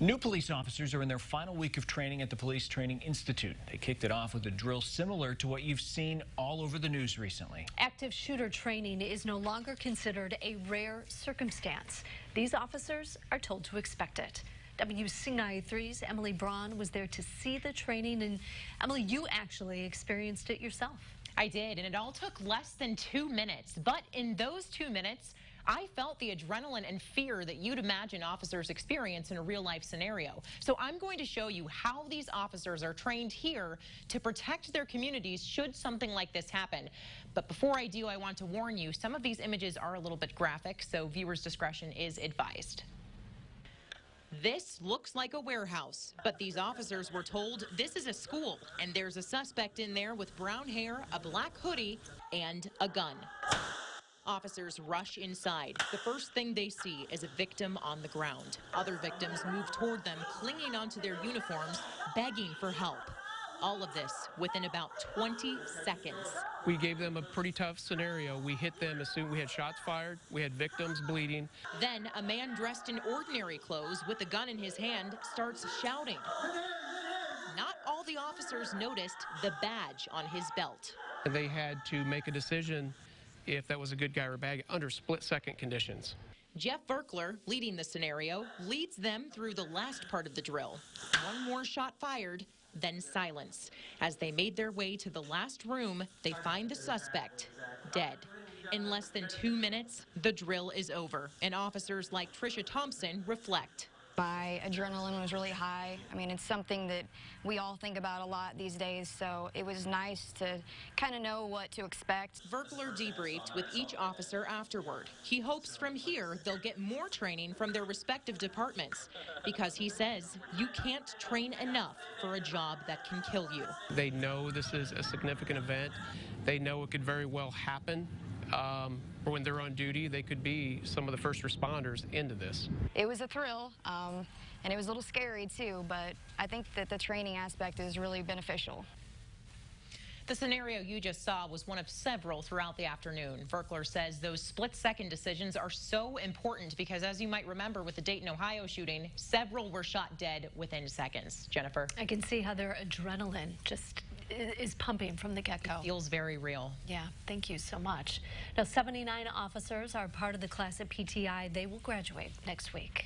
New police officers are in their final week of training at the Police Training Institute. They kicked it off with a drill similar to what you've seen all over the news recently. Active shooter training is no longer considered a rare circumstance. These officers are told to expect it. WCNI3's Emily Braun was there to see the training, and Emily, you actually experienced it yourself. I did, and it all took less than 2 minutes. But in those 2 minutes, I felt the adrenaline and fear that you'd imagine officers experience in a real-life scenario. So I'm going to show you how these officers are trained here to protect their communities should something like this happen. But before I do, I want to warn you, some of these images are a little bit graphic, so viewers' discretion is advised. This looks like a warehouse, but these officers were told this is a school, and there's a suspect in there with brown hair, a black hoodie, and a gun. Officers rush inside. The first thing they see is a victim on the ground. Other victims move toward them, clinging onto their uniforms, begging for help. All of this within about 20 seconds. We gave them a pretty tough scenario. We hit them as soon as we had shots fired. We had victims bleeding. Then a man dressed in ordinary clothes with a gun in his hand starts shouting. Not all the officers noticed the badge on his belt. They had to make a decision if that was a good guy or a bad guy under split-second conditions. Jeff Verkler, leading the scenario, leads them through the last part of the drill. One more shot fired, then silence. As they made their way to the last room, they find the suspect dead. In less than 2 minutes, the drill is over, and officers like Tricia Thompson reflect. My adrenaline was really high. I mean, it's something that we all think about a lot these days, so it was nice to kind of know what to expect. Verkler debriefed with each officer afterward. He hopes from here they'll get more training from their respective departments, because he says you can't train enough for a job that can kill you. They know this is a significant event. They know it could very well happen. When they're on duty, they could be some of the first responders into this. It was a thrill, and it was a little scary too, but I think that the training aspect is really beneficial. The scenario you just saw was one of several throughout the afternoon. Verkler says those split-second decisions are so important because, as you might remember with the Dayton, Ohio shooting, several were shot dead within seconds. Jennifer? I can see how their adrenaline just is pumping from the get-go. It feels very real. Yeah, thank you so much. Now, 79 officers are part of the class at PTI. They will graduate next week.